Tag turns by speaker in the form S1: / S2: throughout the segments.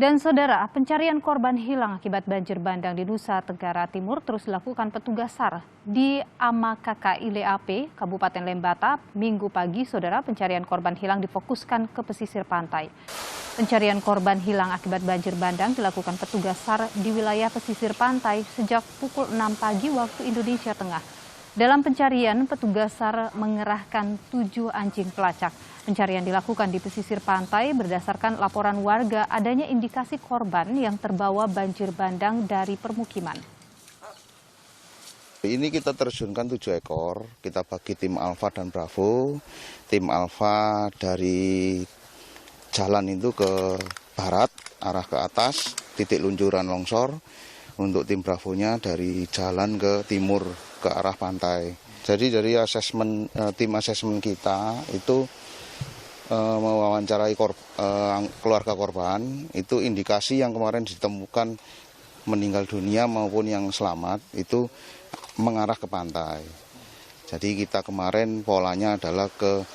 S1: Dan saudara, pencarian korban hilang akibat banjir bandang di Nusa Tenggara Timur terus dilakukan petugas SAR di Amakaka Ileape, Kabupaten Lembata. Minggu pagi, saudara, pencarian korban hilang difokuskan ke pesisir pantai. Pencarian korban hilang akibat banjir bandang dilakukan petugas SAR di wilayah pesisir pantai sejak pukul 6 pagi waktu Indonesia Tengah. Dalam pencarian, petugas SAR mengerahkan 7 anjing pelacak. Pencarian dilakukan di pesisir pantai berdasarkan laporan warga adanya indikasi korban yang terbawa banjir bandang dari permukiman.
S2: Ini kita terjunkan 7 ekor, kita bagi tim Alfa dan Bravo. Tim Alfa dari jalan itu ke barat, arah ke atas, titik luncuran longsor. Untuk tim Bravonya dari jalan ke timur, ke arah pantai. Jadi dari tim asesmen kita itu mewawancarai keluarga korban, itu indikasi yang kemarin ditemukan meninggal dunia maupun yang selamat itu mengarah ke pantai. Jadi kita kemarin polanya adalah ke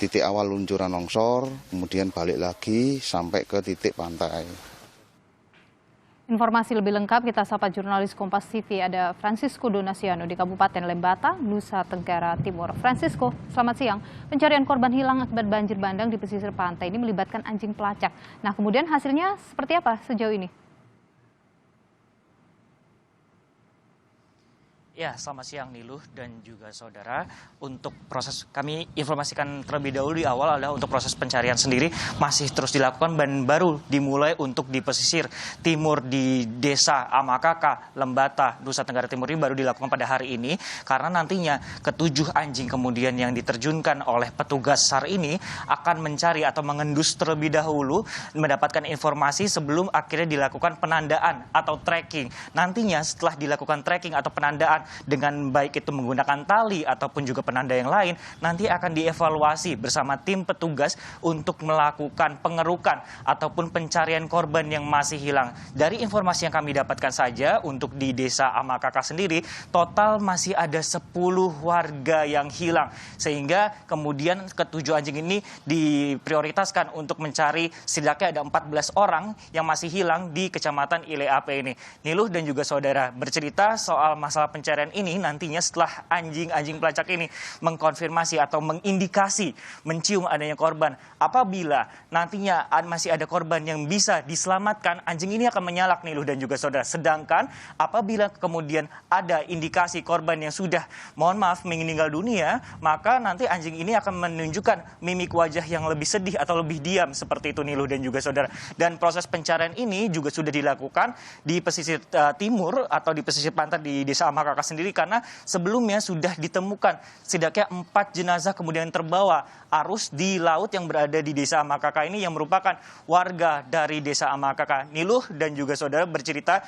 S2: titik awal luncuran longsor, kemudian balik lagi sampai ke titik pantai.
S1: Informasi lebih lengkap kita sapa jurnalis Kompas TV, ada Francisco Donasiano di Kabupaten Lembata, Nusa Tenggara Timur. Francisco, selamat siang. Pencarian korban hilang akibat banjir bandang di pesisir pantai ini melibatkan anjing pelacak. Nah, kemudian hasilnya seperti apa sejauh ini?
S3: Ya, selamat siang Niluh dan juga saudara. Untuk proses kami informasikan terlebih dahulu di awal adalah untuk proses pencarian sendiri masih terus dilakukan dan baru dimulai untuk di pesisir timur di Desa Amakaka, Lembata, Nusa Tenggara Timur ini baru dilakukan pada hari ini karena nantinya ke-7 anjing kemudian yang diterjunkan oleh petugas SAR ini akan mencari atau mengendus terlebih dahulu mendapatkan informasi sebelum akhirnya dilakukan penandaan atau tracking. Nantinya setelah dilakukan tracking atau penandaan dengan baik itu menggunakan tali ataupun juga penanda yang lain, nanti akan dievaluasi bersama tim petugas untuk melakukan pengerukan ataupun pencarian korban yang masih hilang. Dari informasi yang kami dapatkan saja untuk di Desa Amakaka sendiri, total masih ada 10 warga yang hilang. Sehingga kemudian ke-7 anjing ini diprioritaskan untuk mencari setidaknya ada 14 orang yang masih hilang di Kecamatan Ileape ini. Niluh dan juga saudara, bercerita soal masalah pencarian ini nantinya setelah anjing pelacak ini mengkonfirmasi atau mengindikasi mencium adanya korban. Apabila nantinya masih ada korban yang bisa diselamatkan, anjing ini akan menyalak Niluh dan juga saudara. Sedangkan apabila kemudian ada indikasi korban yang sudah meninggal dunia, maka nanti anjing ini akan menunjukkan mimik wajah yang lebih sedih atau lebih diam seperti itu Niluh dan juga saudara. Dan proses pencarian ini juga sudah dilakukan di pesisir timur atau di pesisir pantai di Desa Amakaka sendiri karena sebelumnya sudah ditemukan setidaknya 4 jenazah kemudian terbawa arus di laut yang berada di Desa Amakaka ini yang merupakan warga dari Desa Amakaka. Niluh dan juga saudara bercerita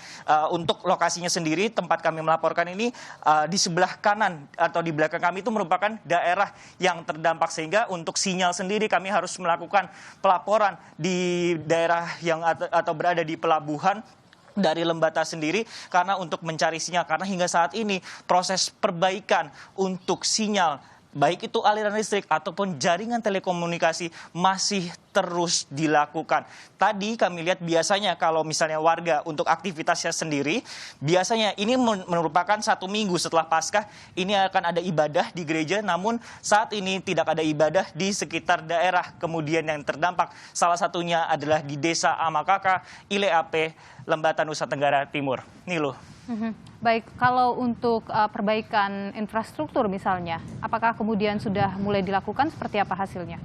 S3: untuk lokasinya sendiri tempat kami melaporkan ini di sebelah kanan atau di belakang kami itu merupakan daerah yang terdampak sehingga untuk sinyal sendiri kami harus melakukan pelaporan di daerah yang atau berada di pelabuhan dari Lembata sendiri karena untuk mencari sinyal karena hingga saat ini proses perbaikan untuk sinyal baik itu aliran listrik ataupun jaringan telekomunikasi masih terus dilakukan. Tadi kami lihat biasanya kalau misalnya warga untuk aktivitasnya sendiri, biasanya ini merupakan 1 minggu setelah Paskah ini akan ada ibadah di gereja, namun saat ini tidak ada ibadah di sekitar daerah kemudian yang terdampak. Salah satunya adalah di Desa Amakaka, Ileape, Lembata, Nusa Tenggara Timur. Niluh.
S1: Baik, kalau untuk perbaikan infrastruktur misalnya, apakah kemudian sudah mulai dilakukan, seperti apa hasilnya?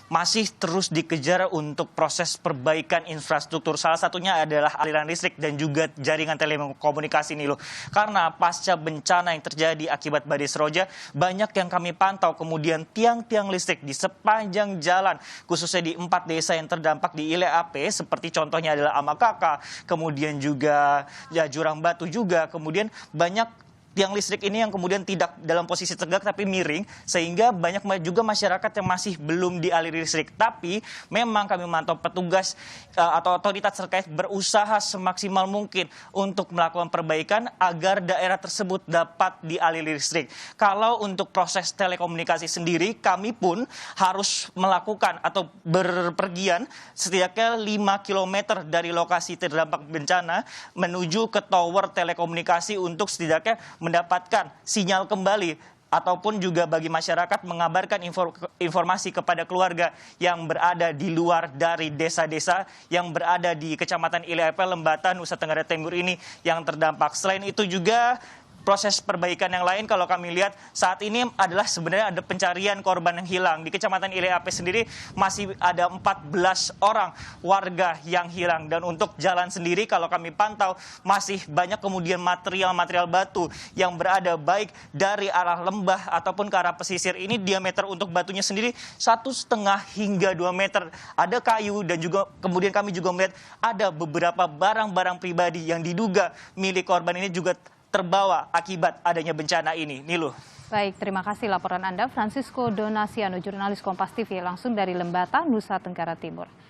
S3: Masih terus dikejar untuk proses perbaikan infrastruktur. Salah satunya adalah aliran listrik dan juga jaringan telekomunikasi nih loh. Karena pasca bencana yang terjadi akibat badai Seroja, banyak yang kami pantau kemudian tiang-tiang listrik di sepanjang jalan, khususnya di 4 desa yang terdampak di Ileape, seperti contohnya adalah Amakaka, kemudian juga Jurang Batu juga, kemudian banyak tiang listrik ini yang kemudian tidak dalam posisi tegak tapi miring, sehingga banyak juga masyarakat yang masih belum dialiri listrik. Tapi memang kami memantau petugas atau otoritas terkait berusaha semaksimal mungkin untuk melakukan perbaikan agar daerah tersebut dapat dialiri listrik. Kalau untuk proses telekomunikasi sendiri, kami pun harus melakukan atau berpergian setidaknya 5 km dari lokasi terdampak bencana menuju ke tower telekomunikasi untuk setidaknya mendapatkan sinyal kembali ataupun juga bagi masyarakat mengabarkan informasi kepada keluarga yang berada di luar dari desa-desa yang berada di Kecamatan Ile Ape, Lembata, Nusa Tenggara Timur ini yang terdampak. Selain itu juga proses perbaikan yang lain kalau kami lihat saat ini adalah sebenarnya ada pencarian korban yang hilang. Di Kecamatan Ile Ape sendiri masih ada 14 orang warga yang hilang. Dan untuk jalan sendiri kalau kami pantau masih banyak kemudian material-material batu yang berada baik dari arah lembah ataupun ke arah pesisir. Ini diameter untuk batunya sendiri 1,5 hingga 2 meter. Ada kayu dan juga kemudian kami juga melihat ada beberapa barang-barang pribadi yang diduga milik korban ini juga terbawa akibat adanya bencana ini. Niluh.
S1: Baik, terima kasih laporan Anda, Francisco Donasiano, jurnalis Kompas TV langsung dari Lembata, Nusa Tenggara Timur.